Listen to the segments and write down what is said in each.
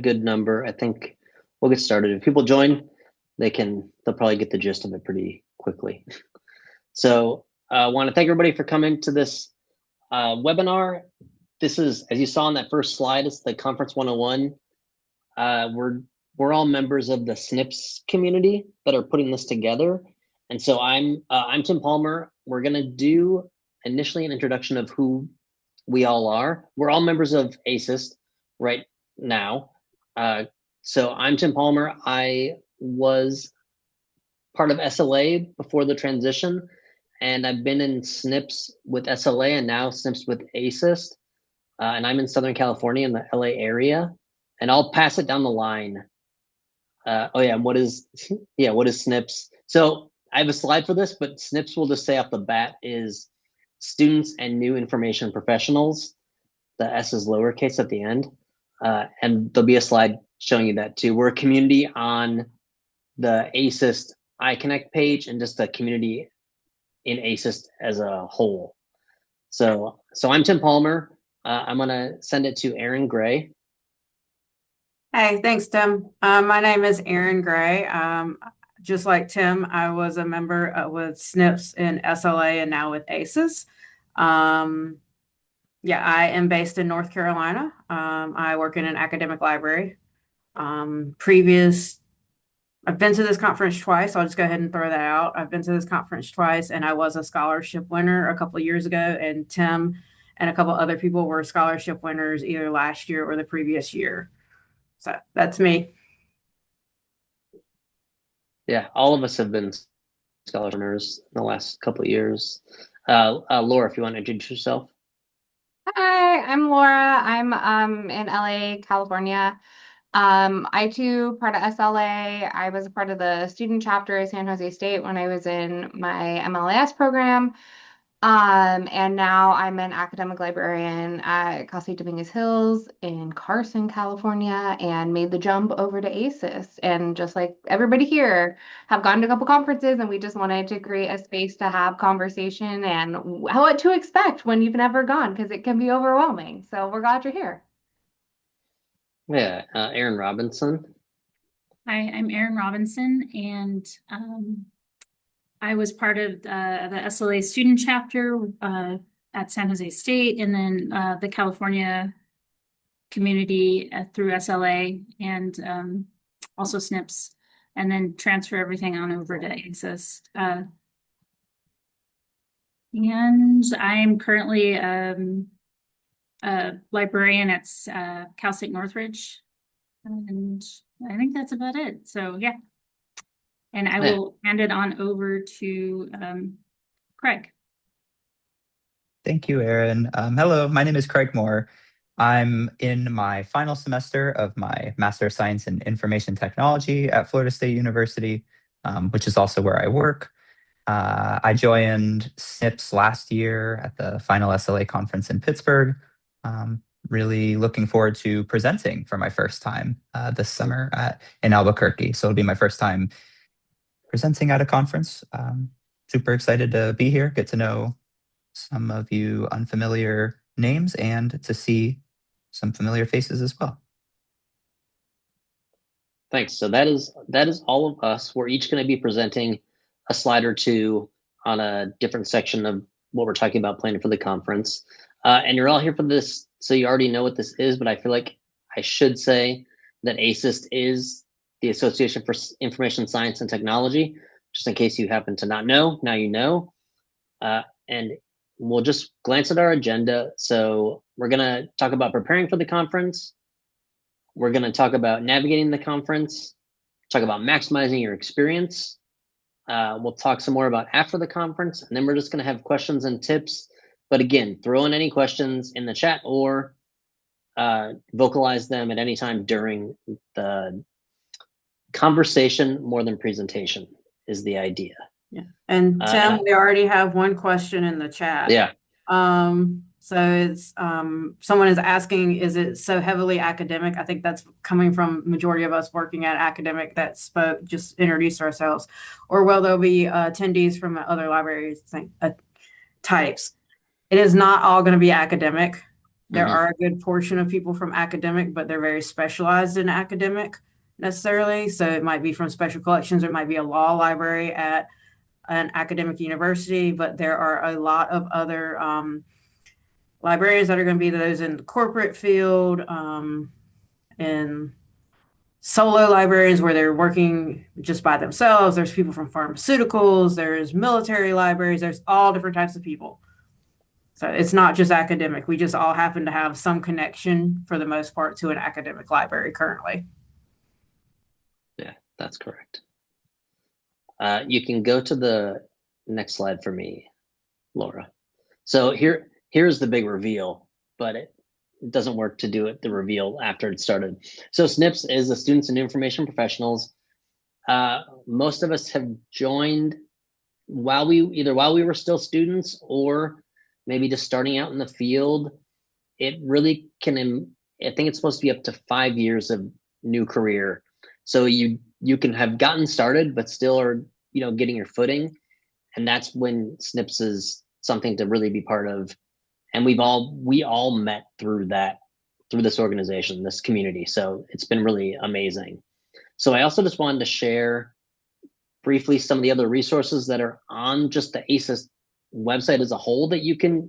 good number. I think we'll get started. If people join, they'll probably get the gist of it pretty quickly. So I want to thank everybody for coming to this webinar. This is, as you saw on that first slide, it's the Conference 101. We're all members of the SNPs community that are putting this together. And so I'm Tim Palmer. We're gonna do initially an introduction of who we all are. We're all members of ASIS right now. So I'm Tim Palmer. I was part of SLA before the transition, and I've been in SNPs with SLA and now SNPs with ASIS. And I'm in Southern California in the LA area, and I'll pass it down the line. What is SNPs? So I have a slide for this, but SNPs, we'll just say off the bat, is students and new information professionals. The S is lowercase at the end. And there'll be a slide showing you that too. We're a community on the ASIS iConnect page and just a community in ASIS as a whole. So I'm Tim Palmer. I'm gonna send it to Aaron Gray. Hey, thanks, Tim. My name is Aaron Gray. Just like Tim, I was a member with SNPs in SLA and now with ASIS. I am based in North Carolina. I work in an academic library. I've been to this conference twice. I'll just go ahead and throw that out. I've been to this conference twice, and I was a scholarship winner a couple of years ago, and Tim and a couple other people were scholarship winners either last year or the previous year. So that's me. Yeah, all of us have been scholarship winners in the last couple of years. Laura, if you want to introduce yourself. Hi, I'm Laura. I'm in LA, California. I too part of SLA. I was a part of the student chapter at San Jose State when I was in my MLS program. And now I'm an academic librarian at Cal State Dominguez Hills in Carson, California, and made the jump over to ASIS. And just like everybody here, have gone to a couple conferences, and we just wanted to create a space to have conversation and what to expect when you've never gone, because it can be overwhelming. So we're glad you're here. Yeah, Erin Robinson. Hi, I'm Erin Robinson, and I was part of the SLA student chapter at San Jose State, and then the California community through SLA, and also SNPs, and then transfer everything on over to ASIS. And I'm currently a librarian at Cal State Northridge, and I think that's about it. So yeah. And I will hand it on over to Craig. Thank you, Erin. Hello, my name is Craig Moore. I'm in my final semester of my Master of Science in Information Technology at Florida State University, which is also where I work. I joined SNPs last year at the final SLA conference in Pittsburgh. Really looking forward to presenting for my first time this summer in Albuquerque. So it'll be my first time presenting at a conference. Super excited to be here, get to know some of you unfamiliar names, and to see some familiar faces as well. Thanks. So that is all of us. We're each going to be presenting a slide or two on a different section of what we're talking about planning for the conference. And you're all here for this, so you already know what this is, but I feel like I should say that ASIS is the Association for Information Science and Technology, just in case you happen to not know. Now you know. And we'll just glance at our agenda. So we're going to talk about preparing for the conference. We're going to talk about navigating the conference, talk about maximizing your experience. We'll talk some more about after the conference, and then we're just going to have questions and tips. But again, throw in any questions in the chat or vocalize them at any time during the conversation more than presentation is the idea. Yeah. And Tim, we already have one question in the chat. Yeah. So it's someone is asking, is it so heavily academic? I think that's coming from majority of us working at academic that spoke, just introduced ourselves. Or will there be attendees from other libraries types? It is not all going to be academic. There are a good portion of people from academic, but they're very specialized in academic necessarily. So it might be from special collections, or it might be a law library at an academic university, but there are a lot of other librarians that are going to be those in the corporate field, and solo librarians where they're working just by themselves. There's people from pharmaceuticals, there's military libraries, there's all different types of people. So it's not just academic. We just all happen to have some connection, for the most part, to an academic library currently. Yeah, that's correct. You can go to the next slide for me, Laura. So here's the big reveal, but it doesn't work to do it, the reveal, after it started. So SNPs is the Students and Information Professionals. Most of us have joined while we were still students, or maybe just starting out in the field. It really can, I think it's supposed to be up to 5 years of new career. So you can have gotten started, but still are, getting your footing. And that's when SNPs is something to really be part of. And we all met through this organization, this community. So it's been really amazing. So I also just wanted to share briefly some of the other resources that are on just the ASIS website as a whole that you could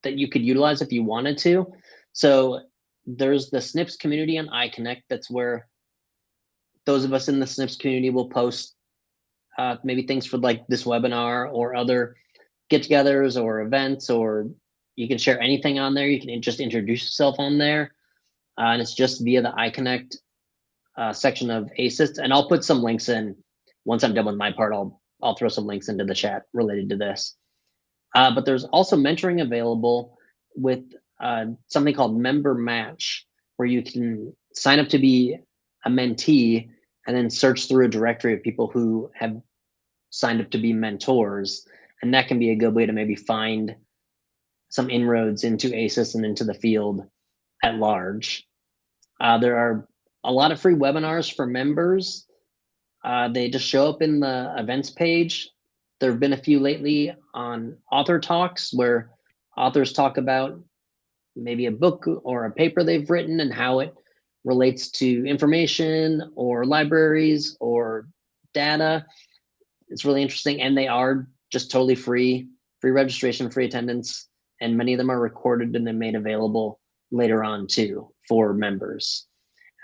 utilize if you wanted to. So there's the SNPs community on iConnect. That's where those of us in the SNPs community will post maybe things for like this webinar or other get-togethers or events, or you can share anything on there. You can just introduce yourself on there, and it's just via the iConnect section of ASIS. And I'll put some links in once I'm done with my part. I'll throw some links into the chat related to this. But there's also mentoring available with something called Member Match, where you can sign up to be a mentee and then search through a directory of people who have signed up to be mentors. And that can be a good way to maybe find some inroads into ASIS and into the field at large. There are a lot of free webinars for members. They just show up in the events page. There have been a few lately on author talks, where authors talk about maybe a book or a paper they've written and how it relates to information or libraries or data. It's really interesting, and they are just totally free registration, free attendance, and many of them are recorded and then made available later on too for members.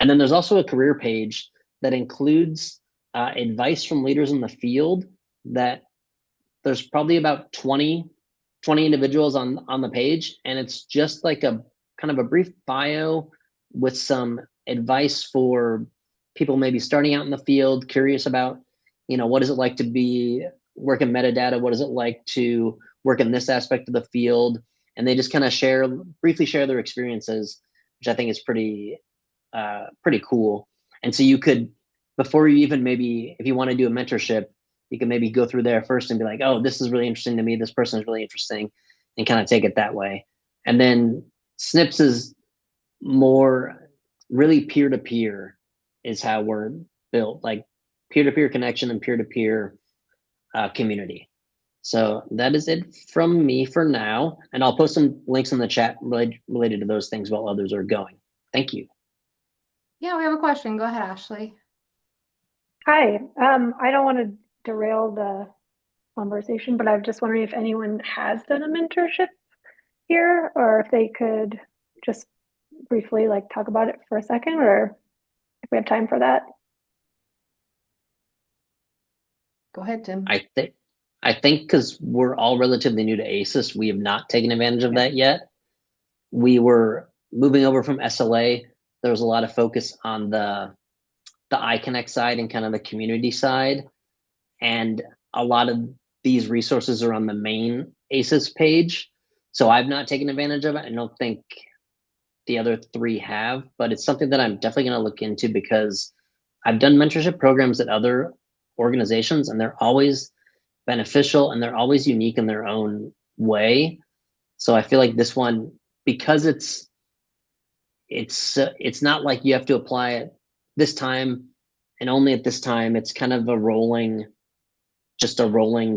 And then there's also a career page that includes advice from leaders in the field. That there's probably about 20 individuals on the page, and it's just like a kind of a brief bio with some advice for people maybe starting out in the field, curious about, what is it like to work in metadata? What is it like to work in this aspect of the field? And they just kind of briefly share their experiences, which I think is pretty cool. And so you could, before you even, maybe if you want to do a mentorship, you can maybe go through there first and be like, oh, this is really interesting to me. This person is really interesting, and kind of take it that way. And then SNPs is more really peer-to-peer is how we're built, like peer-to-peer connection and peer-to-peer community. So that is it from me for now. And I'll post some links in the chat related to those things while others are going. Thank you. Yeah, we have a question. Go ahead, Ashley. Hi. I don't want to derail the conversation, but I'm just wondering if anyone has done a mentorship here, or if they could just briefly talk about it for a second, or if we have time for that. Go ahead, Tim. I think because we're all relatively new to ASIS, we have not taken advantage of that yet. We were moving over from SLA. There was a lot of focus on the iConnect side and kind of the community side. And a lot of these resources are on the main ASIS page. So I've not taken advantage of it. I don't think the other three have, but it's something that I'm definitely going to look into, because I've done mentorship programs at other organizations, and they're always beneficial and they're always unique in their own way. So I feel like this one, because it's not like you have to apply it this time and only at this time. It's kind of a rolling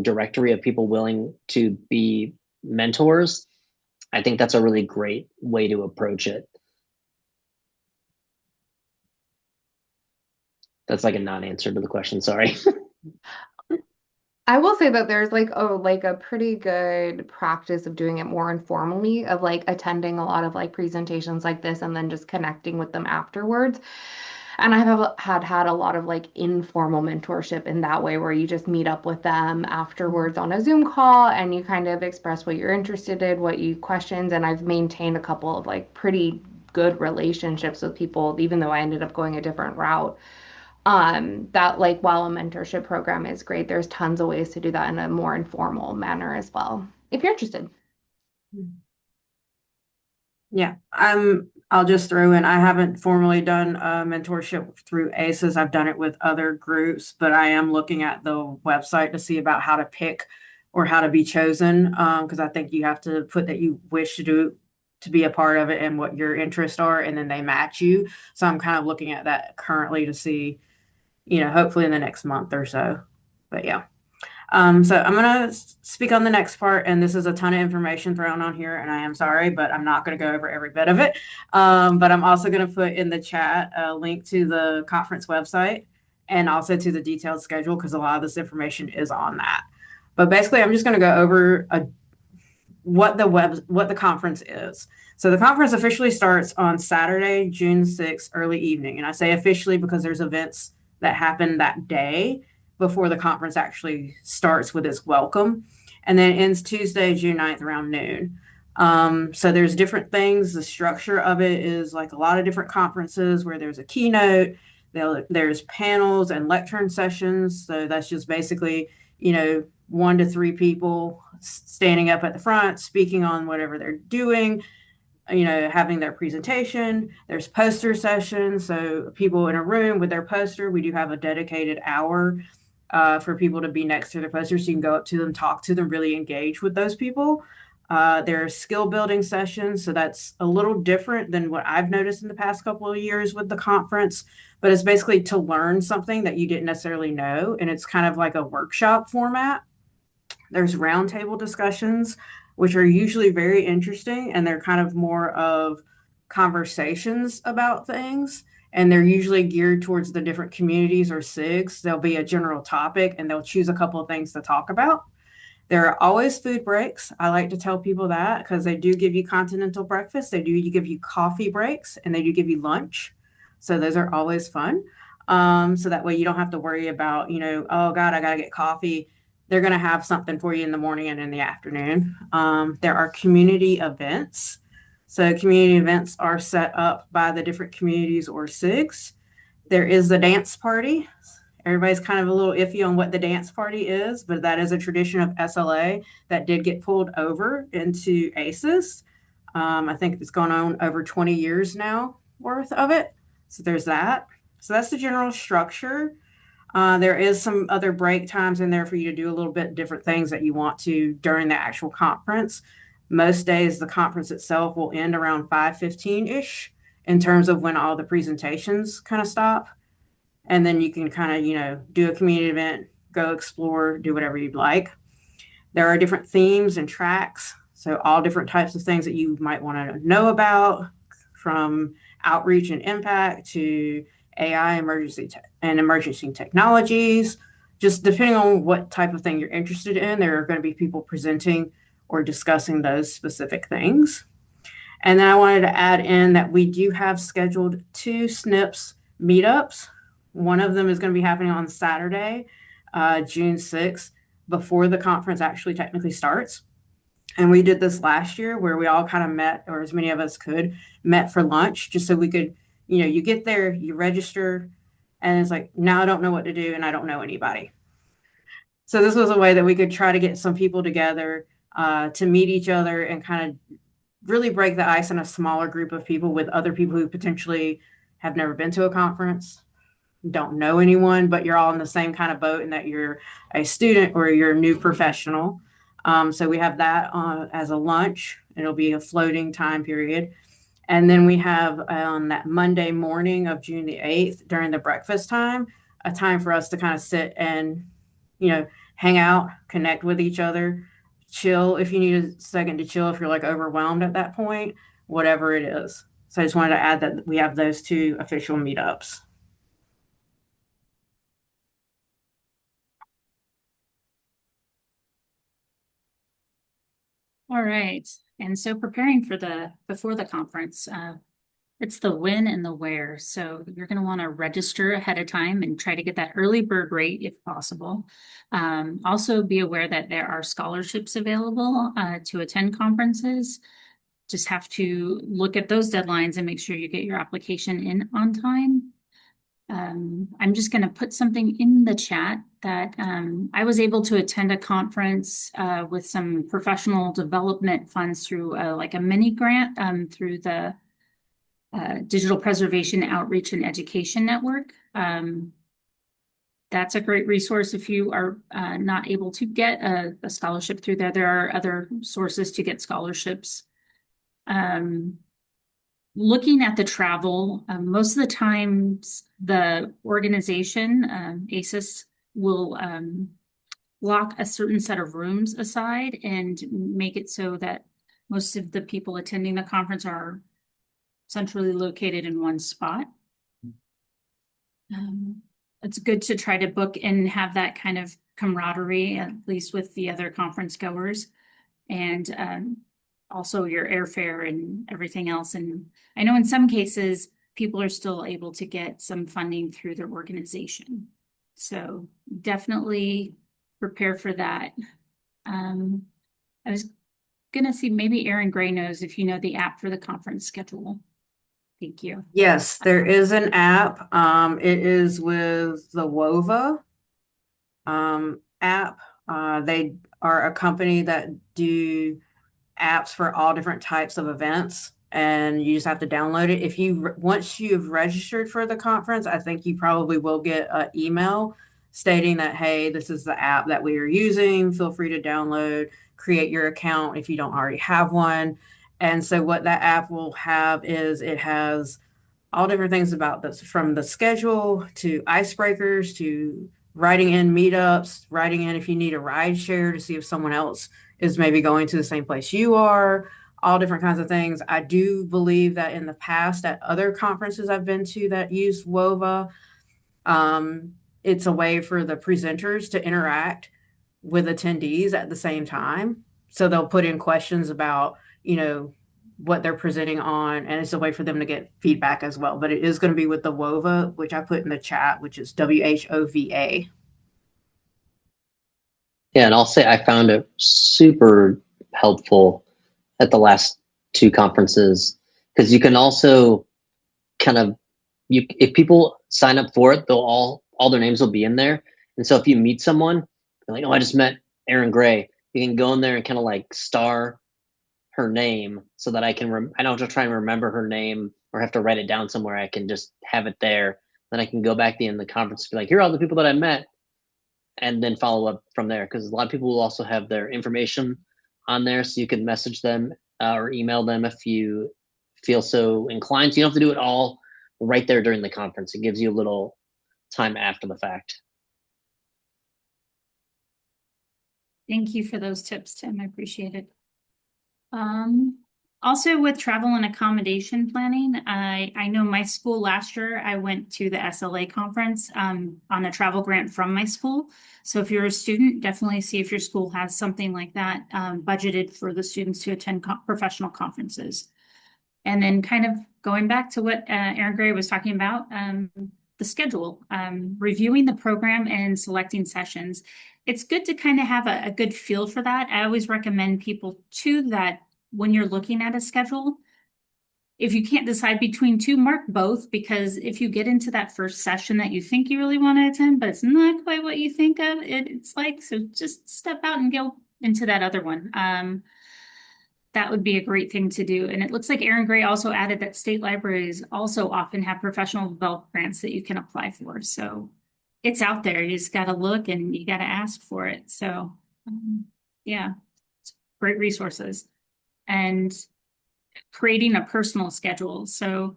directory of people willing to be mentors. I think that's a really great way to approach it. That's like a non-answer to the question, sorry. I will say that there's like a pretty good practice of doing it more informally, of like attending a lot of like presentations like this and then just connecting with them afterwards. And I have had a lot of like informal mentorship in that way, where you just meet up with them afterwards on a Zoom call and you kind of express what you're interested in, what you questions. And I've maintained a couple of like pretty good relationships with people, even though I ended up going a different route. That like while a mentorship program is great, there's tons of ways to do that in a more informal manner as well, if you're interested. Yeah, I'll just throw in, I haven't formally done a mentorship through ACES. I've done it with other groups, but I am looking at the website to see about how to pick or how to be chosen. Because I think you have to put that you wish to be a part of it and what your interests are, and then they match you. So I'm kind of looking at that currently to see, hopefully in the next month or so. But yeah. So I'm going to speak on the next part, and this is a ton of information thrown on here, and I am sorry, but I'm not going to go over every bit of it. But I'm also going to put in the chat a link to the conference website and also to the detailed schedule, because a lot of this information is on that. But basically, I'm just going to go over what the conference is. So the conference officially starts on Saturday, June 6th, early evening. And I say officially because there's events that happen that day before the conference actually starts with its welcome. And then it ends Tuesday, June 9th around noon. So there's different things. The structure of it is like a lot of different conferences where there's a keynote, there's panels and lecture sessions. So that's just basically, 1 to 3 people standing up at the front, speaking on whatever they're doing, having their presentation. There's poster sessions. So people in a room with their poster, we do have a dedicated hour for people to be next to their posters. So you can go up to them, talk to them, really engage with those people. There are skill building sessions. So that's a little different than what I've noticed in the past couple of years with the conference, but it's basically to learn something that you didn't necessarily know. And it's kind of like a workshop format. There's roundtable discussions, which are usually very interesting, and they're kind of more of conversations about things. And they're usually geared towards the different communities or SIGs. There'll be a general topic, and they'll choose a couple of things to talk about. There are always food breaks. I like to tell people that because they do give you continental breakfast. They do give you coffee breaks, and they do give you lunch. So those are always fun. So that way you don't have to worry about, oh God, I got to get coffee. They're going to have something for you in the morning and in the afternoon. There are community events. So community events are set up by the different communities or SIGs. There is the dance party. Everybody's kind of a little iffy on what the dance party is, but that is a tradition of SLA that did get pulled over into ASIS. I think it's gone on over 20 years now worth of it. So there's that. So that's the general structure. There is some other break times in there for you to do a little bit different things that you want to during the actual conference. Most days, the conference itself will end around 5:15-ish in terms of when all the presentations kind of stop. And then you can kind of, do a community event, go explore, do whatever you'd like. There are different themes and tracks. So all different types of things that you might want to know about, from outreach and impact to AI emergency technologies. Just depending on what type of thing you're interested in, there are going to be people presenting or discussing those specific things. And then I wanted to add in that we do have scheduled 2 SNPs meetups. One of them is going to be happening on Saturday, June 6th, before the conference actually technically starts. And we did this last year where we all kind of met, or as many of us could, met for lunch, just so we could, you get there, you register, and it's like, now I don't know what to do and I don't know anybody. So this was a way that we could try to get some people together to meet each other and kind of really break the ice in a smaller group of people with other people who potentially have never been to a conference, don't know anyone, but you're all in the same kind of boat and that you're a student or you're a new professional. So we have that as a lunch. It'll be a floating time period. And then we have on that Monday morning of June the 8th, during the breakfast time, a time for us to kind of sit and, hang out, connect with each other, chill if you need a second to chill, if you're like overwhelmed at that point, whatever it is. So I just wanted to add that we have those 2 official meetups. All right. And so preparing for before the conference, it's the when and the where. So you're going to want to register ahead of time and try to get that early bird rate if possible. Also be aware that there are scholarships available to attend conferences. Just have to look at those deadlines and make sure you get your application in on time. I'm just going to put something in the chat that I was able to attend a conference with some professional development funds through like a mini grant through the Digital Preservation Outreach and Education Network. That's a great resource if you are not able to get a scholarship through there. There are other sources to get scholarships. Looking at the travel, most of the times the organization, ASIS, will block a certain set of rooms aside and make it so that most of the people attending the conference are centrally located in one spot. It's good to try to book and have that kind of camaraderie, at least with the other conference goers, and also your airfare and everything else. And I know in some cases, people are still able to get some funding through their organization. So definitely prepare for that. I was gonna see, maybe Aaron Gray knows if you know the app for the conference schedule. Thank you. Yes, there is an app. It is with the WOVA app. They are a company that do apps for all different types of events, and you just have to download it. If you once you've registered for the conference, I think you probably will get an email stating that, hey, this is the app that we are using. Feel free to download, create your account if you don't already have one. And so what that app will have is it has all different things about this, from the schedule to icebreakers to writing in meetups, writing in if you need a ride share to see if someone else is maybe going to the same place you are, all different kinds of things. I do believe that in the past at other conferences I've been to that use WOVA, it's a way for the presenters to interact with attendees at the same time. So they'll put in questions about, what they're presenting on, and it's a way for them to get feedback as well. But it is going to be with the WOVA, which I put in the chat, which is WHOVA. Yeah, and I'll say I found it super helpful at the last 2 conferences, because you can also kind of, if people sign up for it, they'll all their names will be in there. And so if you meet someone, you're like, oh, I just met Aaron Gray, you can go in there and kind of like star her name so that I don't have to try and remember her name or have to write it down somewhere. I can just have it there. Then I can go back to the end of the conference and be like, here are all the people that I met, and then follow up from there. Because a lot of people will also have their information on there, so you can message them or email them if you feel so inclined. So you don't have to do it all right there during the conference. It gives you a little time after the fact. Thank you for those tips, Tim. I appreciate it. Also with travel and accommodation planning, I know my school last year, I went to the SLA conference on a travel grant from my school. So if you're a student, definitely see if your school has something like that budgeted for the students to attend professional conferences. And then kind of going back to what Aaron Gray was talking about, the schedule, reviewing the program and selecting sessions. It's good to kind of have a good feel for that. I always recommend people too that when you're looking at a schedule, if you can't decide between 2, mark both, because if you get into that first session that you think you really want to attend, but it's not quite what you think of it's like, so just step out and go into that other one. That would be a great thing to do. And it looks like Aaron Gray also added that state libraries also often have professional development grants that you can apply for. So it's out there. You just got to look and you got to ask for it. So yeah, it's great resources. And creating a personal schedule. So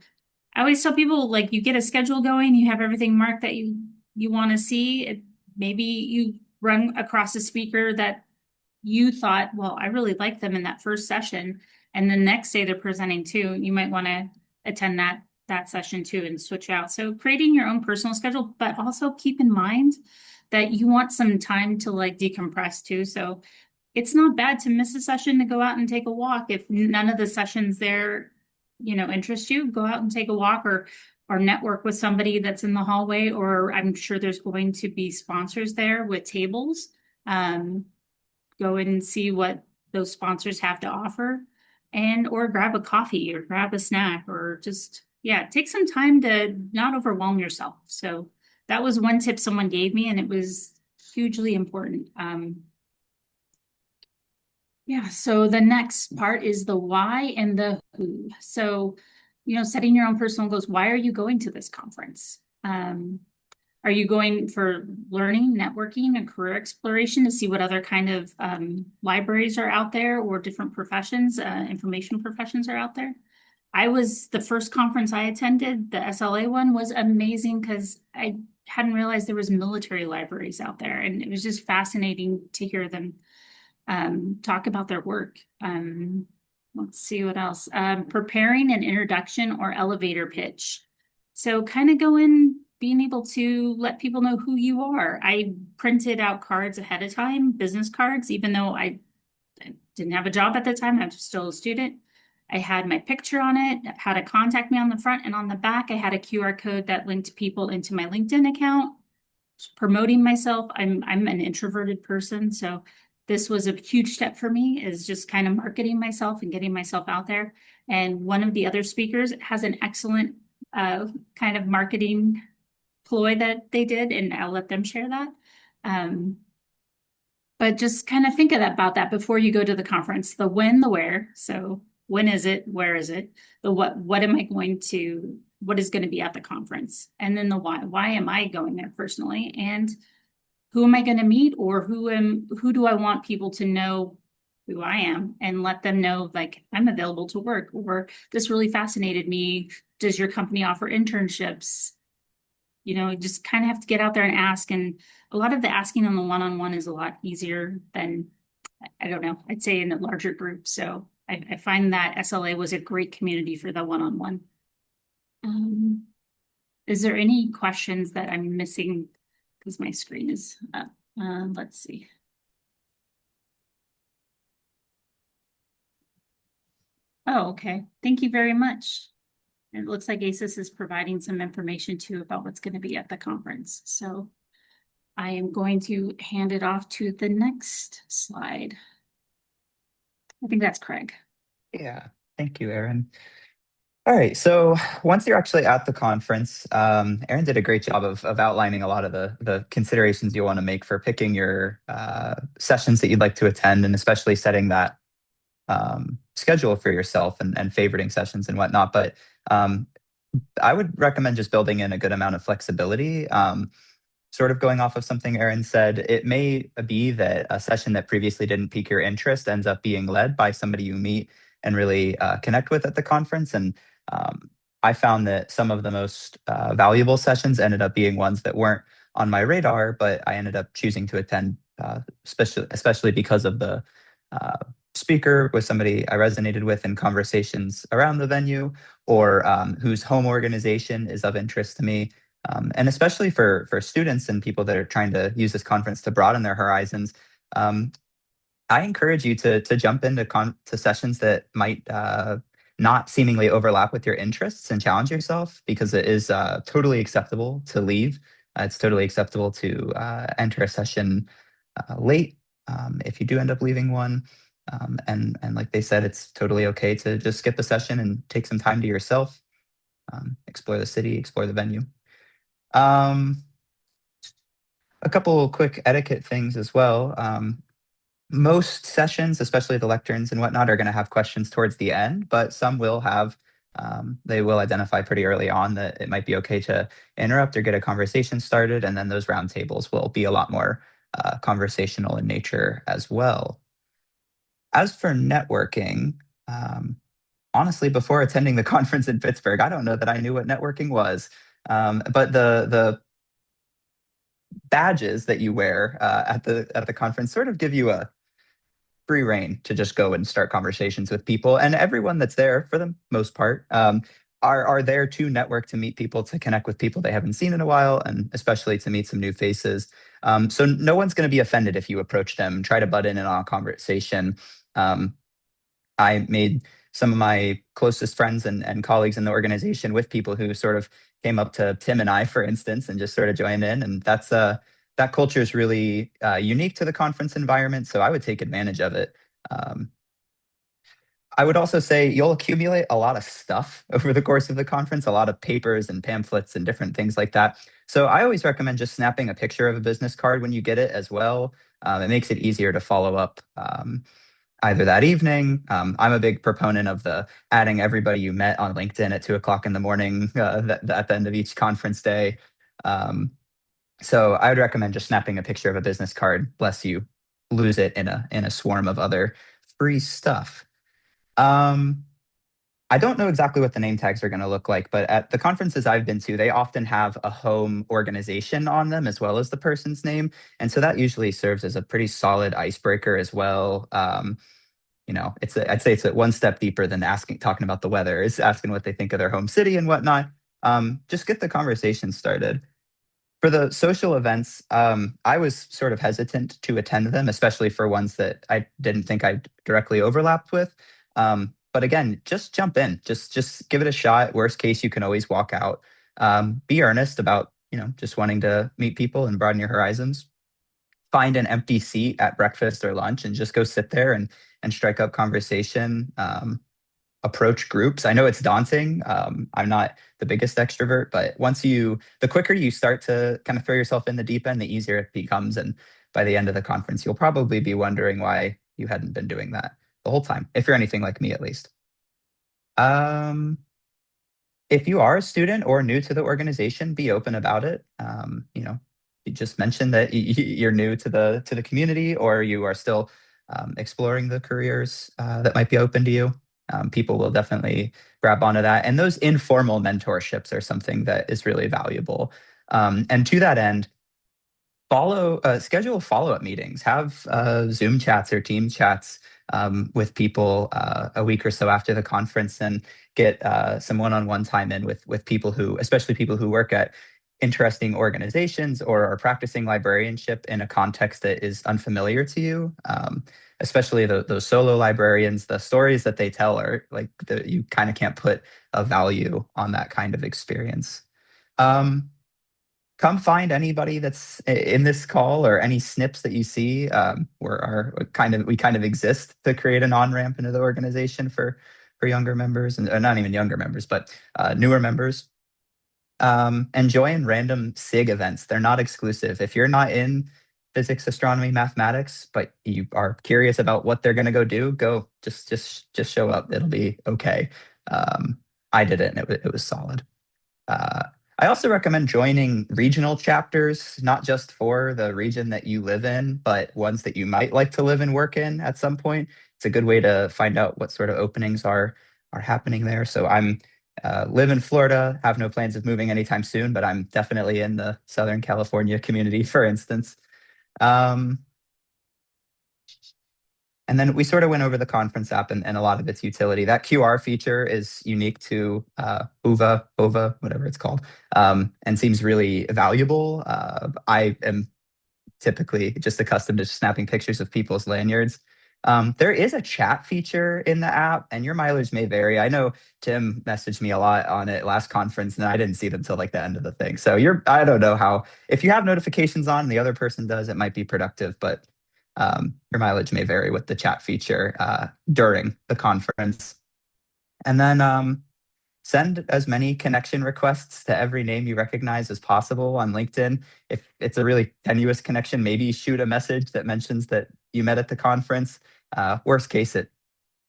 I always tell people, like, you get a schedule going, you have everything marked that you want to see. Maybe you run across a speaker that you thought, well, I really like them in that first session, and the next day they're presenting too, you might want to attend that session too and switch out. So creating your own personal schedule, but also keep in mind that you want some time to like decompress too. So it's not bad to miss a session to go out and take a walk. If none of the sessions there, interest you, go out and take a walk or network with somebody that's in the hallway, or I'm sure there's going to be sponsors there with tables. Go and see what those sponsors have to offer, or grab a coffee or grab a snack, or just, take some time to not overwhelm yourself. So that was one tip someone gave me, and it was hugely important. So the next part is the why and the who. So, setting your own personal goals. Why are you going to this conference? Are you going for learning, networking, and career exploration to see what other kind of libraries are out there, or different professions, information professions are out there? The first conference I attended, the SLA one, was amazing because I hadn't realized there was military libraries out there, and it was just fascinating to hear them talk about their work. Let's see what else. Preparing an introduction or elevator pitch. So kind of being able to let people know who you are. I printed out cards ahead of time, business cards, even though I didn't have a job at the time. I'm still a student. I had my picture on it, how to contact me on the front, and on the back, I had a QR code that linked people into my LinkedIn account, promoting myself. I'm an introverted person, so this was a huge step for me, is just kind of marketing myself and getting myself out there. And one of the other speakers has an excellent kind of marketing ploy that they did, and I'll let them share that. But just kind of think about that before you go to the conference. The when, the where. So when is it? Where is it? The what is going to be at the conference? And then the why. Why am I going there personally? And who am I going to meet, or who do I want people to know who I am, and let them know, like, I'm available to work, or this really fascinated me. Does your company offer internships? Just kind of have to get out there and ask. And a lot of the asking on the one-on-one is a lot easier than, I don't know, I'd say in a larger group. So I find that SLA was a great community for the one-on-one. Is there any questions that I'm missing? Because my screen is up. Let's see. Oh, okay. Thank you very much. It looks like ASIS is providing some information too about what's going to be at the conference. So I am going to hand it off to the next slide. I think that's Craig. Yeah, thank you, Erin. All right, so once you're actually at the conference, Erin did a great job of outlining a lot of the considerations you want to make for picking your sessions that you'd like to attend, and especially setting that schedule for yourself and favoriting sessions and whatnot. But I would recommend just building in a good amount of flexibility. Sort of going off of something Erin said, it may be that a session that previously didn't pique your interest ends up being led by somebody you meet and really connect with at the conference. And I found that some of the most valuable sessions ended up being ones that weren't on my radar, but I ended up choosing to attend, especially because of the speaker was somebody I resonated with in conversations around the venue, or whose home organization is of interest to me. And especially for students and people that are trying to use this conference to broaden their horizons, I encourage you to jump into sessions that might not seemingly overlap with your interests, and challenge yourself, because it is totally acceptable to leave. It's totally acceptable to enter a session late if you do end up leaving one. And like they said, it's totally okay to just skip a session and take some time to yourself, explore the city, explore the venue. A couple quick etiquette things as well. Most sessions, especially the lecterns and whatnot, are going to have questions towards the end, but some will have, they will identify pretty early on that it might be okay to interrupt or get a conversation started, and then those roundtables will be a lot more conversational in nature as well. As for networking, honestly, before attending the conference in Pittsburgh, I don't know that I knew what networking was. But the badges that you wear at the conference sort of give you free reign to just go and start conversations with people. And everyone that's there, for the most part, are there to network, to meet people, to connect with people they haven't seen in a while, and especially to meet some new faces. So no one's going to be offended if you approach them, try to butt in on a conversation. I made some of my closest friends and colleagues in the organization with people who sort of came up to Tim and I, for instance, and just sort of joined in. And that culture is really unique to the conference environment. So I would take advantage of it. I would also say you'll accumulate a lot of stuff over the course of the conference, a lot of papers and pamphlets and different things like that. So I always recommend just snapping a picture of a business card when you get it as well. It makes it easier to follow up either that evening. I'm a big proponent of the adding everybody you met on LinkedIn at 2:00 in the morning at the end of each conference day. So I would recommend just snapping a picture of a business card, lest you lose it in a swarm of other free stuff. I don't know exactly what the name tags are going to look like, but at the conferences I've been to, they often have a home organization on them as well as the person's name. And so that usually serves as a pretty solid icebreaker as well. I'd say it's one step deeper than talking about the weather, is asking what they think of their home city and whatnot. Just get the conversation started. For the social events, I was sort of hesitant to attend them, especially for ones that I didn't think I directly overlapped with. But again, just jump in, just give it a shot. Worst case, you can always walk out. Be earnest about, just wanting to meet people and broaden your horizons. Find an empty seat at breakfast or lunch and just go sit there and strike up conversation. Approach groups. I know it's daunting. I'm not the biggest extrovert, but the quicker you start to kind of throw yourself in the deep end, the easier it becomes. And by the end of the conference, you'll probably be wondering why you hadn't been doing that the whole time, if you're anything like me, at least. If you are a student or new to the organization, be open about it. You just mentioned that you're new to the community, or you are still exploring the careers that might be open to you. People will definitely grab onto that. And those informal mentorships are something that is really valuable. And to that end, schedule follow-up meetings, have Zoom chats or team chats with people a week or so after the conference, and get some one-on-one time in with people especially people who work at interesting organizations or are practicing librarianship in a context that is unfamiliar to you. Especially those solo librarians, the stories that they tell are like you kind of can't put a value on that kind of experience. Come find anybody that's in this call, or any SNPs that you see. We kind of exist to create an on-ramp into the organization for younger members, and not even younger members, but newer members. And join random SIG events. They're not exclusive. If you're not in physics, astronomy, mathematics, but you are curious about what they're going to go do, just show up. It'll be okay. I did it, and it was solid. I also recommend joining regional chapters, not just for the region that you live in, but ones that you might like to live and work in at some point. It's a good way to find out what sort of openings are happening there. So I'm live in Florida, have no plans of moving anytime soon, but I'm definitely in the Southern California community, for instance. And then we sort of went over the conference app and a lot of its utility. That QR feature is unique to UVA, whatever it's called, and seems really valuable. I am typically just accustomed to snapping pictures of people's lanyards. There is a chat feature in the app, and your mileage may vary. I know Tim messaged me a lot on it last conference, and I didn't see them till like the end of the thing. So I don't know if you have notifications on and the other person does, it might be productive, but your mileage may vary with the chat feature during the conference. And then send as many connection requests to every name you recognize as possible on LinkedIn. If it's a really tenuous connection, maybe shoot a message that mentions that you met at the conference. Worst case, it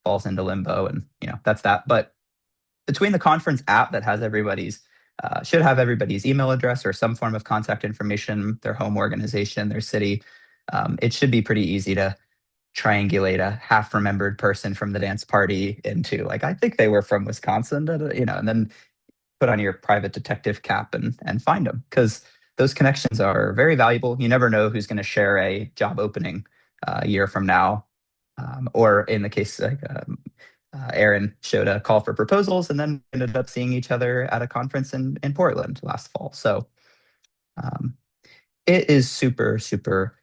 falls into limbo, and that's that. But between the conference app that has should have everybody's email address or some form of contact information, their home organization, their city, it should be pretty easy to triangulate a half-remembered person from the dance party into, like, I think they were from Wisconsin, and then put on your private detective cap and find them, because those connections are very valuable. You never know who's going to share a job opening a year from now. Or in the case like Aaron showed a call for proposals and then ended up seeing each other at a conference in Portland last fall. So it is super, super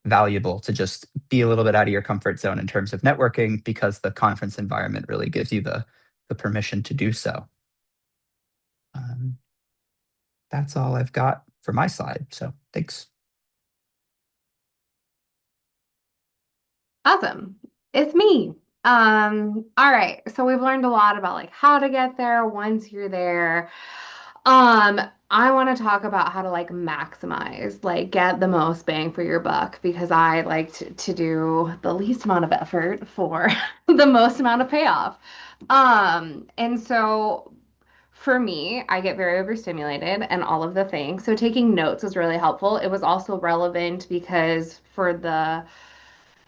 valuable to just be a little bit out of your comfort zone in terms of networking, because the conference environment really gives you the permission to do so. That's all I've got for my slide. So thanks. Awesome. It's me. All right. So we've learned a lot about like how to get there once you're there. I want to talk about how to like maximize, like get the most bang for your buck, because I like to do the least amount of effort for the most amount of payoff. And so for me, I get very overstimulated and all of the things. So taking notes was really helpful. It was also relevant because for the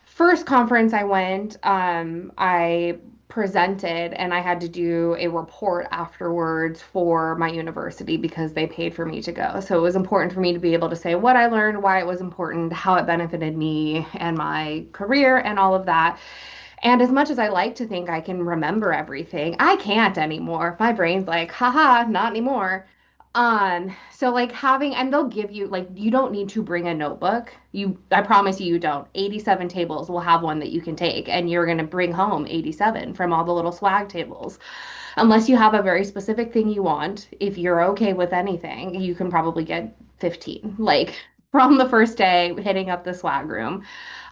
first conference I went, I presented and I had to do a report afterwards for my university because they paid for me to go. So it was important for me to be able to say what I learned, why it was important, how it benefited me and my career and all of that. And as much as I like to think I can remember everything, I can't anymore. My brain's like, haha, not anymore. So like having, and they'll give you like you don't need to bring a notebook. I promise you don't. 87 tables will have one that you can take, and you're gonna bring home 87 from all the little swag tables. Unless you have a very specific thing you want, if you're okay with anything, you can probably get 15. Like from the first day hitting up the swag room.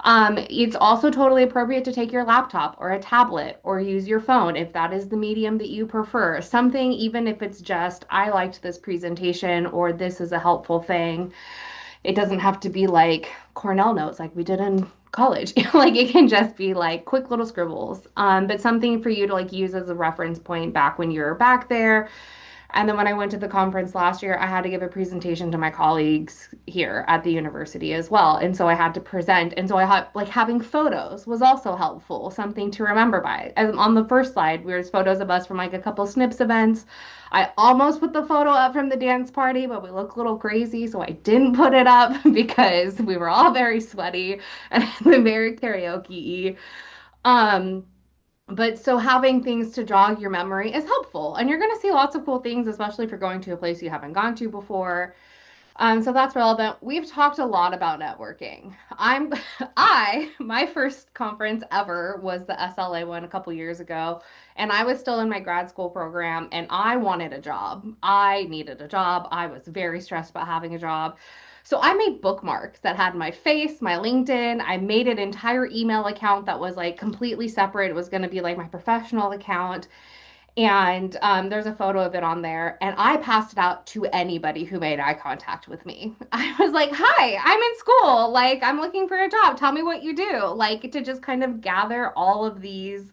It's also totally appropriate to take your laptop or a tablet or use your phone if that is the medium that you prefer. Something, even if it's just, I liked this presentation or this is a helpful thing. It doesn't have to be like Cornell notes like we did in college. Like it can just be like quick little scribbles. But something for you to like use as a reference point back when you're back there. And then when I went to the conference last year, I had to give a presentation to my colleagues here at the university as well. And so I had to present. And so I had like having photos was also helpful, something to remember by. And on the first slide, there's photos of us from like a couple SNPs events. I almost put the photo up from the dance party, but we look a little crazy, so I didn't put it up because we were all very sweaty and very karaoke-y. Um, but so having things to jog your memory is helpful. And you're going to see lots of cool things, especially if you're going to a place you haven't gone to before. So that's relevant. We've talked a lot about networking. My first conference ever was the SLA one a couple years ago, and I was still in my grad school program, and I wanted a job. I needed a job. I was very stressed about having a job. So I made bookmarks that had my face, my LinkedIn. I made an entire email account that was like completely separate. It was going to be like my professional account. And there's a photo of it on there. And I passed it out to anybody who made eye contact with me. I was like, hi, I'm in school. Like, I'm looking for a job. Tell me what you do. Like, to just kind of gather all of these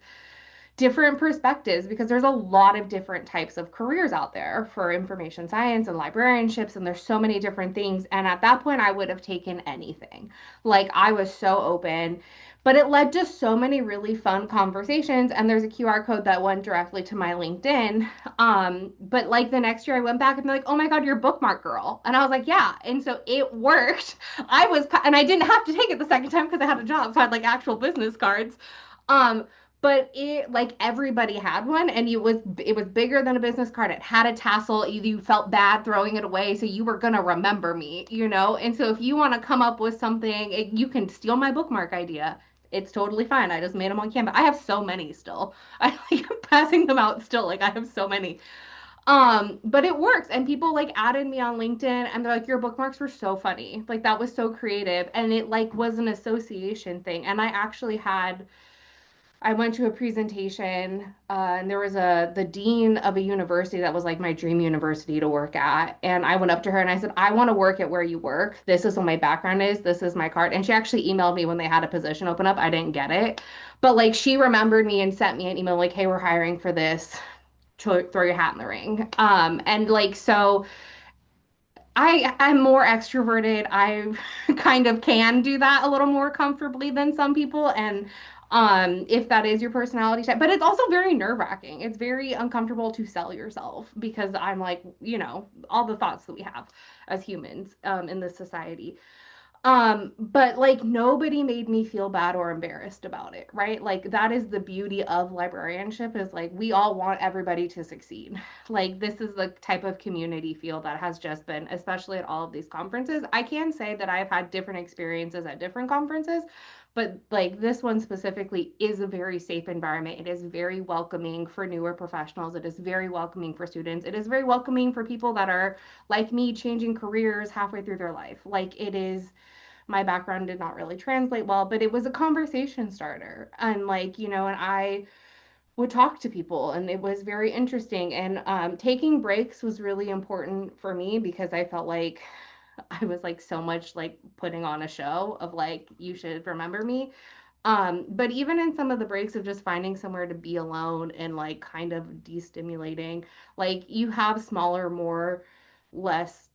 different perspectives because there's a lot of different types of careers out there for information science and librarianships, and there's so many different things. And at that point, I would have taken anything. Like, I was so open. But it led to so many really fun conversations. And there's a QR code that went directly to my LinkedIn. But like the next year, I went back and they're like, oh my God, you're a bookmark girl. And I was like, yeah. And so it worked. And I didn't have to take it the second time because I had a job. So I had like actual business cards. Um, but it like everybody had one, and it was bigger than a business card. It had a tassel. You felt bad throwing it away, so you were gonna remember me, you know. And so if you want to come up with something, you can steal my bookmark idea. It's totally fine. I just made them on Canva. I have so many still. I like passing them out still. Like I have so many. But it works, and people like added me on LinkedIn, and they're like, your bookmarks were so funny. Like that was so creative, and it like was an association thing. And I went to a presentation, and there was the dean of a university that was like my dream university to work at. And I went up to her and I said, I want to work at where you work. This is what my background is. This is my card. And she actually emailed me when they had a position open up. I didn't get it. But like she remembered me and sent me an email like, hey, we're hiring for this. Throw your hat in the ring. And like so I'm more extroverted. I kind of can do that a little more comfortably than some people. And if that is your personality type, but it's also very nerve-wracking. It's very uncomfortable to sell yourself because I'm like, all the thoughts that we have as humans in this society. But like nobody made me feel bad or embarrassed about it, right? Like that is the beauty of librarianship is like we all want everybody to succeed. Like this is the type of community feel that has just been, especially at all of these conferences. I can say that I've had different experiences at different conferences, but like this one specifically is a very safe environment. It is very welcoming for newer professionals. It is very welcoming for students. It is very welcoming for people that are like me changing careers halfway through their life. Like it is my background did not really translate well, but it was a conversation starter. And like, you know, and I would talk to people and it was very interesting. And taking breaks was really important for me because I felt like I was like so much like putting on a show of like, you should remember me. But even in some of the breaks of just finding somewhere to be alone and like kind of destimulating, like you have smaller, more, less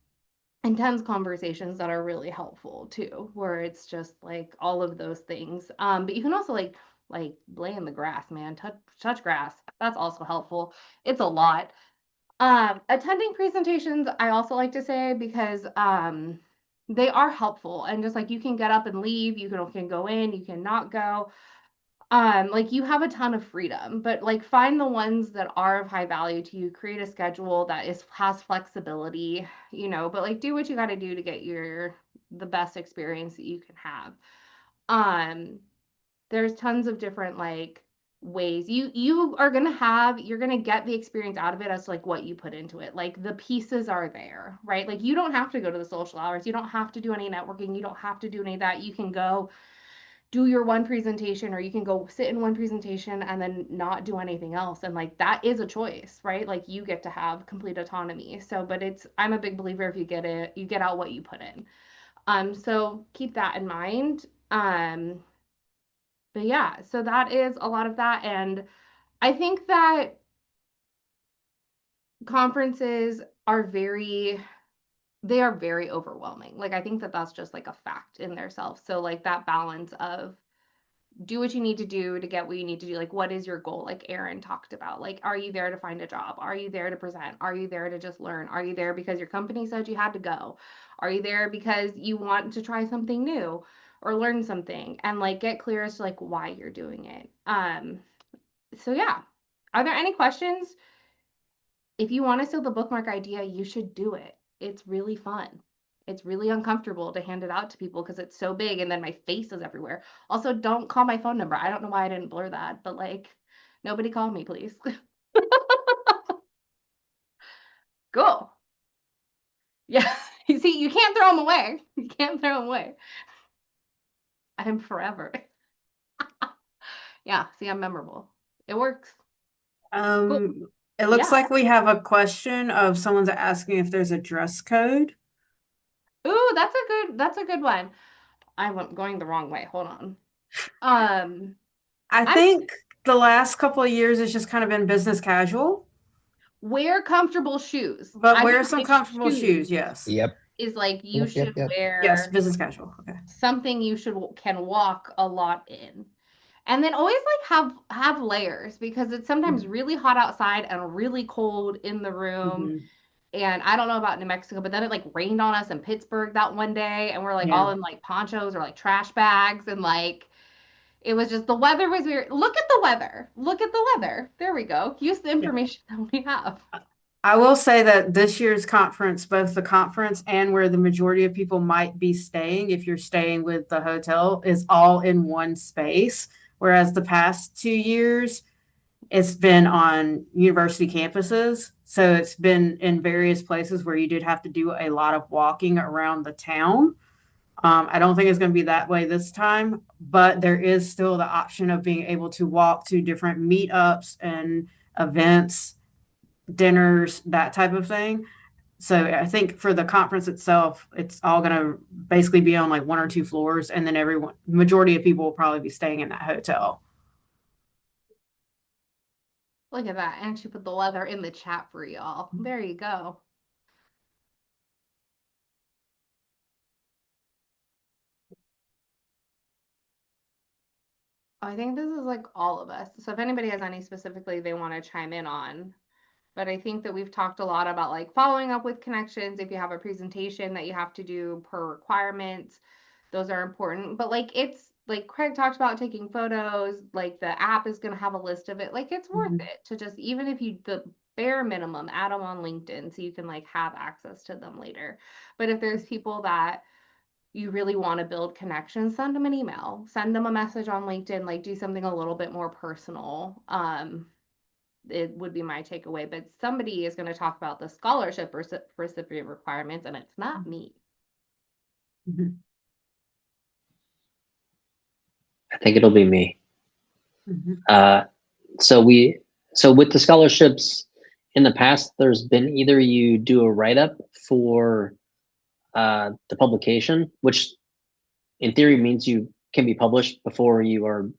intense conversations that are really helpful too, where it's just like all of those things. But you can also like lay in the grass, man, touch grass. That's also helpful. It's a lot. Attending presentations, I also like to say because they are helpful and just like you can get up and leave, you can go in, you can not go. Like you have a ton of freedom, but like find the ones that are of high value to you, create a schedule that is has flexibility, you know, but like do what you got to do to get the best experience that you can have. Um, there's tons of different like ways you are gonna have you're gonna get the experience out of it as to, like what you put into it. Like the pieces are there, right? Like you don't have to go to the social hours, you don't have to do any networking, you don't have to do any of that. You can go do your one presentation or you can go sit in one presentation and then not do anything else, and like that is a choice, right? Like you get to have complete autonomy. So but it's I'm a big believer if you get it you get out what you put in. So keep that in mind. But yeah, so that is a lot of that. And I think that conferences are they are very overwhelming. Like I think that that's just like a fact in themselves. So like that balance of do what you need to do to get what you need to do. Like, what is your goal? Like Aaron talked about, like, are you there to find a job? Are you there to present? Are you there to just learn? Are you there because your company said you had to go? Are you there because you want to try something new or learn something and like get clear as to like why you're doing it? So yeah. Are there any questions? If you want to steal the bookmark idea, you should do it. It's really fun. It's really uncomfortable to hand it out to people because it's so big and then my face is everywhere. Also, don't call my phone number. I don't know why I didn't blur that, but like, nobody call me, please. Cool. Yeah. You see, you can't throw them away. You can't throw them away. I'm forever. Yeah. See, I'm memorable. It works. It looks Yeah. like we have a question of someone's asking if there's a dress code. Ooh, that's a good one. I'm going the wrong way. Hold on. Um, I I'm think the last couple of years it's just kind of been business casual, wear comfortable shoes. but I wear feel some like comfortable shoes. shoes Yes. Yep. is like you Yep. Yep. should Yep. Yes, wear business casual. Okay. something you should can walk a lot in. And then always like have layers because it's sometimes really hot outside and really cold in the room. Mhm. And I don't know about New Mexico, but then it like rained on us in Pittsburgh that one day and we're like Yeah. all in like ponchos or like trash bags and like it was just the weather was weird. Look at the weather. Look at the weather. There we go. Use the Yeah. information that we have. I will say that this year's conference, both the conference and where the majority of people might be staying, if you're staying with the hotel, is all in one space. Whereas the past 2 years, it's been on university campuses. So it's been in various places where you did have to do a lot of walking around the town. I don't think it's going to be that way this time, but there is still the option of being able to walk to different meetups and events, dinners, that type of thing. So I think for the conference itself, it's all going to basically be on like one or two floors, and then majority of people will probably be staying in that hotel. Look at that. And she put the weather in the chat for y'all. There you go. I think this is like all of us. So if anybody has any specifically they want to chime in on, but I think that we've talked a lot about like following up with connections if you have a presentation that you have to do per requirement. those are important. But like it's like Craig talked about taking photos, like the app is going to have a list of it. Like it's worth it to just, even if you, the bare minimum, add them on LinkedIn so you can like have access to them later. But if there's people that you really want to build connections, send them an email, send them a message on LinkedIn, like do something a little bit more personal. It would be my takeaway, but somebody is going to talk about the scholarship recipient requirements, and it's not me. I think it'll be me. Mhm. So with the scholarships in the past, there's been either you do a write-up for the publication, which in theory means you can be published before you are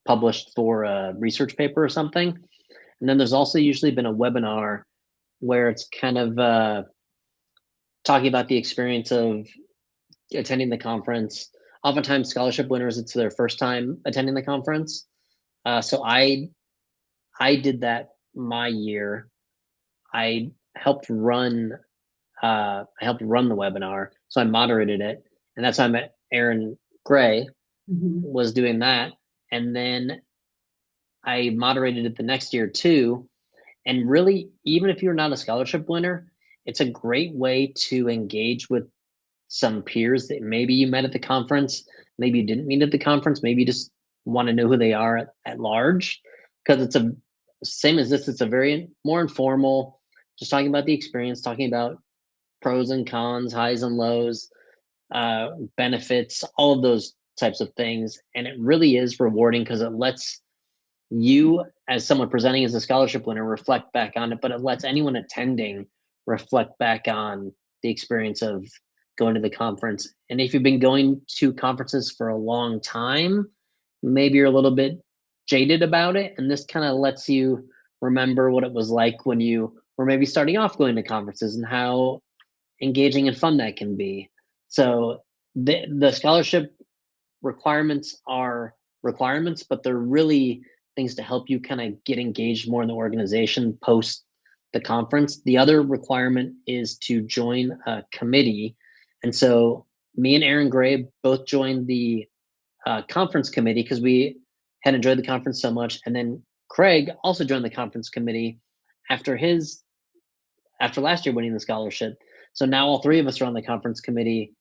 published for a research paper or something. And then there's also usually been a webinar where it's kind of talking about the experience of attending the conference. Oftentimes, scholarship winners, it's their first time attending the conference. So I did that my year. I helped run the webinar, so I moderated it, and that's how I met Aaron Gray. Was doing that, and then I moderated it the next year too. And really, even if you're not a scholarship winner, it's a great way to engage with some peers that maybe you met at the conference, maybe you didn't meet at the conference, maybe you just want to know who they are at large, because it's a same as this. It's a very more informal, just talking about the experience, talking about pros and cons, highs and lows, benefits, all of those types of things, and it really is rewarding because it lets you, as someone presenting as a scholarship winner, reflect back on it, but it lets anyone attending reflect back on the experience of going to the conference. And if you've been going to conferences for a long time, maybe you're a little bit jaded about it. And this kind of lets you remember what it was like when you were maybe starting off going to conferences and how engaging and fun that can be. So the scholarship requirements are requirements, but they're really things to help you kind of get engaged more in the organization post the conference. The other requirement is to join a committee. And so me and Aaron Gray both joined the conference committee because we had enjoyed the conference so much. And then Craig also joined the conference committee after last year winning the scholarship. So now all three of us are on the conference committee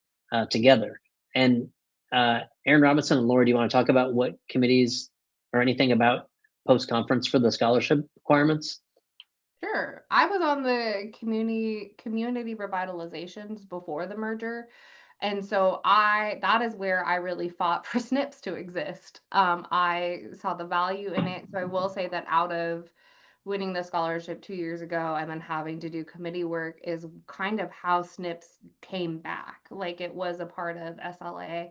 together. And Aaron Robinson and Laura, do you want to talk about what committees or anything about post-conference for the scholarship requirements? Sure. I was on the community revitalizations before the merger. And so that is where I really fought for SNPs to exist. I saw the value in it. So I will say that out of winning the scholarship 2 years ago and then having to do committee work is kind of how SNPs came back. Like it was a part of SLA,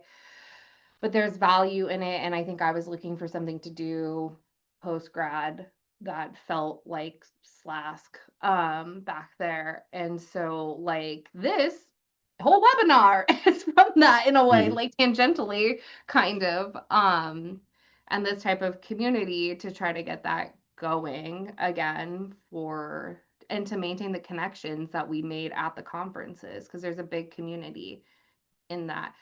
but there's value in it. And I think I was looking for something to do post grad that felt like Slask back there. And so like this whole webinar is from that in a way, like tangentially kind of. And this type of community to try to get that going again and to maintain the connections that we made at the conferences, because there's a big community in that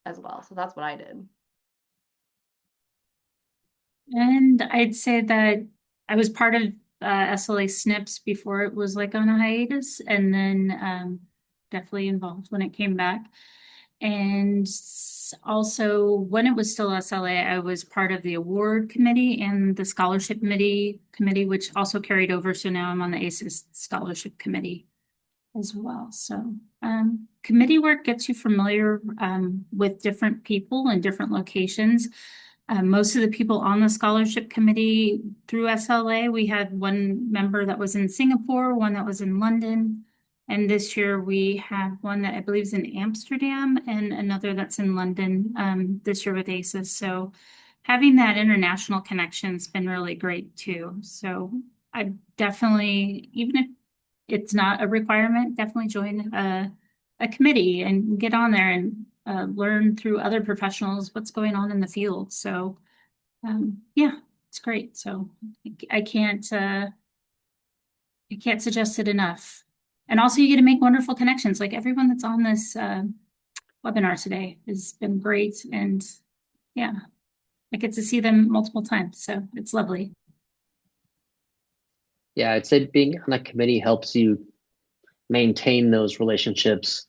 as well. So that's what I did. And I'd say that I was part of SLA SNPs before it was like on a hiatus, and then definitely involved when it came back. And also when it was still SLA, I was part of the award committee and the scholarship committee, which also carried over. So now I'm on the ASIS scholarship committee as well. So committee work gets you familiar with different people in different locations. Most of the people on the scholarship committee through SLA, we had one member that was in Singapore, one that was in London, and this year we have one that I believe is in Amsterdam and another that's in London this year with ASIS. So having that international connection's been really great too. So I definitely, even if it's not a requirement, definitely join a committee and get on there and learn through other professionals what's going on in the field. So yeah, it's great. So I can't suggest it enough. And also you get to make wonderful connections. Like everyone that's on this webinar today has been great. And yeah, I get to see them multiple times, so it's lovely. Yeah, I'd say being on a committee helps you maintain those relationships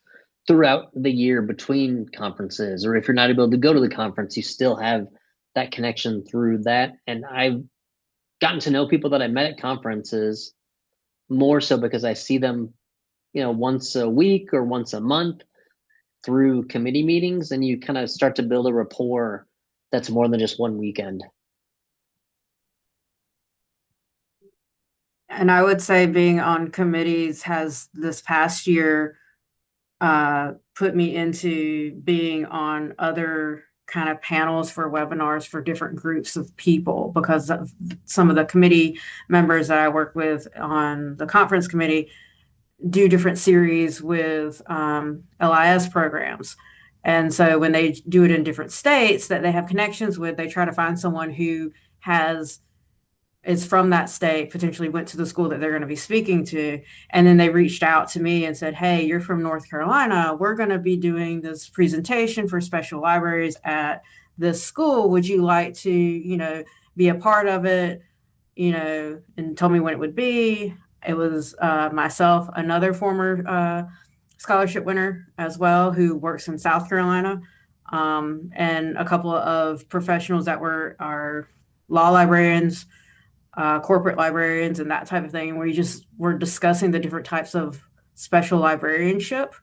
throughout the year between conferences, or if you're not able to go to the conference, you still have that connection through that. And I've gotten to know people that I met at conferences more so because I see them, once a week or once a month through committee meetings, and you kind of start to build a rapport that's more than just one weekend. And I would say being on committees has this past year put me into being on other kind of panels for webinars for different groups of people, because of some of the committee members that I work with on the conference committee do different series with LIS programs. And so when they do it in different states that they have connections with, they try to find someone who is from that state, potentially went to the school that they're going to be speaking to. And then they reached out to me and said, hey, you're from North Carolina. We're going to be doing this presentation for special libraries at this school. Would you like to, be a part of it? And told me when it would be. It was myself, another former scholarship winner as well, who works in South Carolina, and a couple of professionals that are law librarians, corporate librarians, and that type of thing. And we're discussing the different types of special librarianship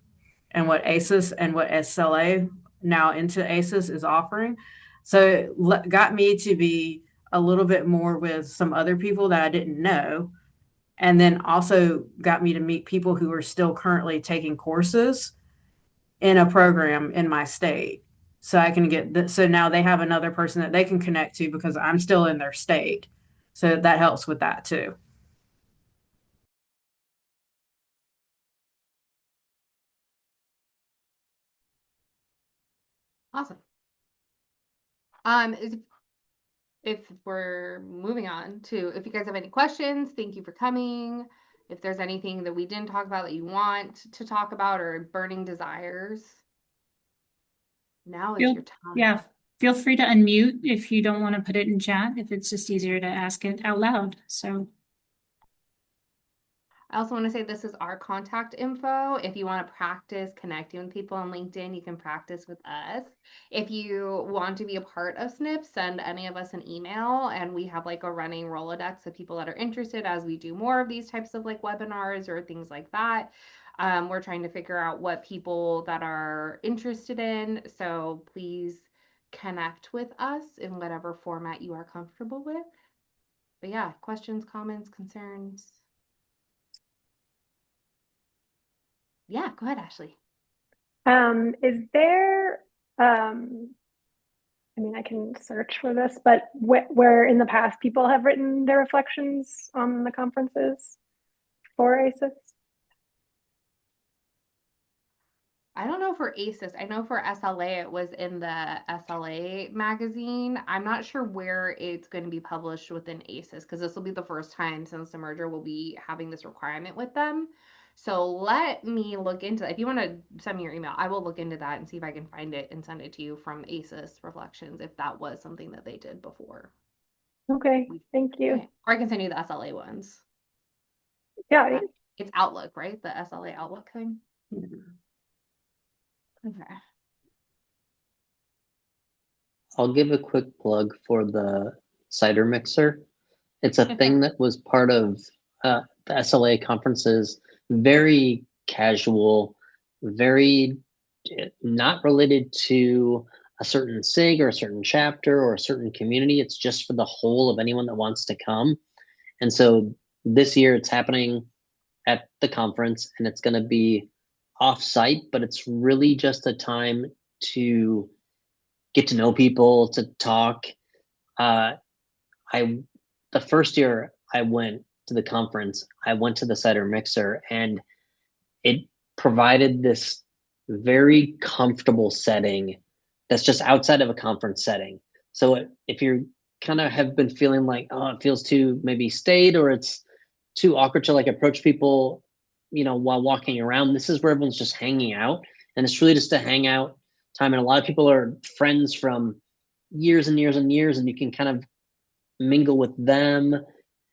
and what ASIS and what SLA, now into ASIS, is offering. So it got me to be a little bit more with some other people that I didn't know. And then also got me to meet people who are still currently taking courses in a program in my state. So I can so now they have another person that they can connect to because I'm still in their state. So that helps with that too. Awesome. If we're moving on to, if you guys have any questions, thank you for coming. If there's anything that we didn't talk about that you want to talk about, or burning desires, now is your time. Yeah, feel free to unmute if you don't want to put it in chat, if it's just easier to ask it out loud. So I also want to say this is our contact info. If you want to practice connecting with people on LinkedIn, you can practice with us. If you want to be a part of SNP, send any of us an email, and we have like a running Rolodex of people that are interested as we do more of these types of like webinars or things like that. We're trying to figure out what people that are interested in. So please connect with us in whatever format you are comfortable with. But yeah, questions, comments, concerns. Yeah, go ahead, Ashley. Is there, I can search for this, but where in the past people have written their reflections on the conferences for ASIS? I don't know for ASIS. I know for SLA, it was in the SLA magazine. I'm not sure where it's going to be published within ASIS, because this will be the first time since the merger we'll be having this requirement with them. So let me look into that. If you want to send me your email, I will look into that and see if I can find it and send it to you from ASIS Reflections, if that was something that they did before. Okay, thank you. Okay. Or I can send you the SLA ones. Yeah. It's Outlook, right? The SLA Outlook thing. Okay. I'll give a quick plug for the cider mixer. It's a thing that was part of the SLA conferences, very casual, very not related to a certain SIG or a certain chapter or a certain community. It's just for the whole of anyone that wants to come. And so this year it's happening at the conference, and it's going to be off-site, but it's really just a time to get to know people, to talk. The first year I went to the conference, I went to the cider mixer, and it provided this very comfortable setting that's just outside of a conference setting. So if you kind of have been feeling like, oh, it feels too maybe staid, or it's too awkward to like approach people, while walking around, this is where everyone's just hanging out. And it's really just to hang out, time. And a lot of people are friends from years and years and years, and you can kind of mingle with them.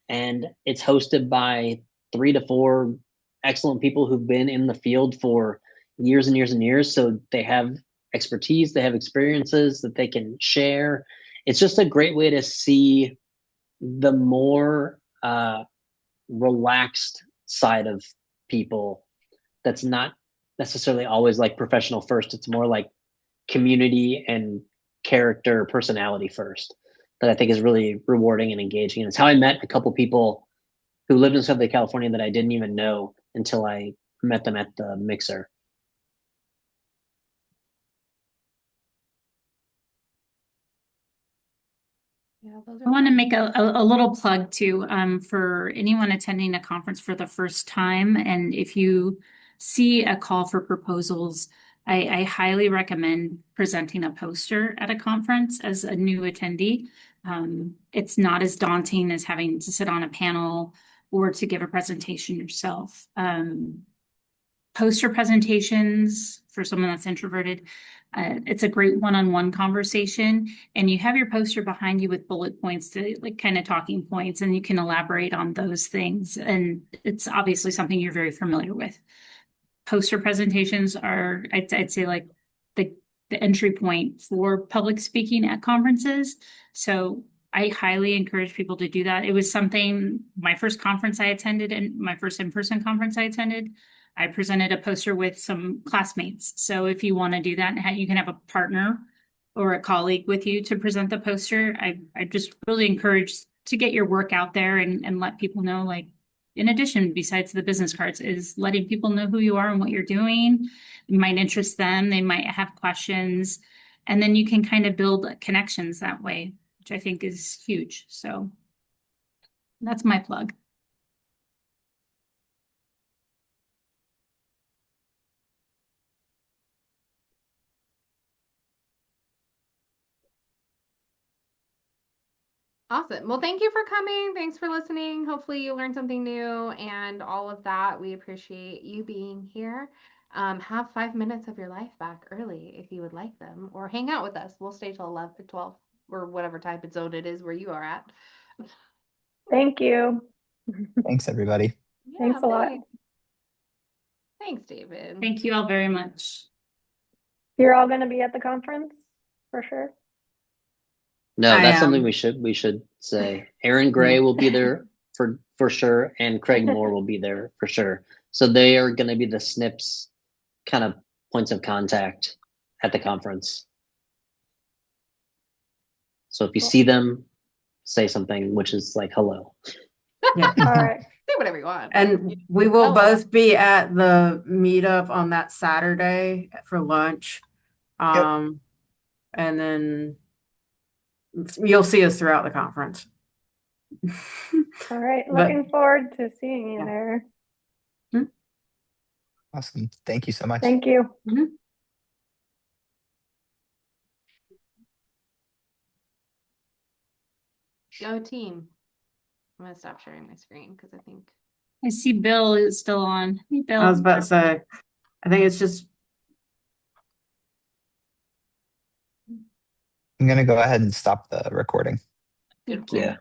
And it's hosted by 3 to 4 excellent people who've been in the field for years and years and years. So they have expertise, they have experiences that they can share. It's just a great way to see the more relaxed side of people that's not necessarily always like professional first. It's more like community and character, personality first, that I think is really rewarding and engaging. And it's how I met a couple people who lived in Southern California that I didn't even know until I met them at the mixer. Yeah, those I are want to fun. make a little plug too, for anyone attending a conference for the first time. And if you see a call for proposals, I highly recommend presenting a poster at a conference as a new attendee. It's not as daunting as having to sit on a panel or to give a presentation yourself. Poster presentations for someone that's introverted, it's a great one-on-one conversation, and you have your poster behind you with bullet points to like kind of talking points, and you can elaborate on those things. And it's obviously something you're very familiar with. Poster presentations are, I'd say, like the entry point for public speaking at conferences. So I highly encourage people to do that. It was something, my first conference I attended and my first in-person conference I attended, I presented a poster with some classmates. So if you want to do that, you can have a partner or a colleague with you to present the poster. I just really encourage to get your work out there and let people know, like, in addition, besides the business cards, is letting people know who you are and what you're doing. It might interest them. They might have questions. And then you can kind of build connections that way, which I think is huge. So that's my plug. Awesome. Well, thank you for coming. Thanks for listening. Hopefully you learned something new and all of that. We appreciate you being here. Have 5 minutes of your life back early if you would like them, or hang out with us. We'll stay till 11 or 12 or whatever type of zone it is where you are at. Thank you. Thanks, everybody. Yeah, Thanks a lot. Thanks, David. Thank you all very much. You're all going to be at the conference for sure. No, I that's am. something we should say. Aaron Gray will be there for sure, and Craig Moore will be there for sure. So they are going to be the SNPs kind of points of contact at the conference. So if you see them, say something, which is like hello. Yeah. All right. Say whatever you want. And we will Oh. both be at the meetup on that Saturday for lunch. And then you'll see us throughout the conference. All right. But- Looking forward to seeing you Yeah. there. Awesome. Thank you so much. Thank you. Go team. I'm gonna stop sharing my screen because I think I see Bill is still on. Hey, Bill. I was about to say, I think it's just I'm going to go ahead and stop the recording. good. Yeah.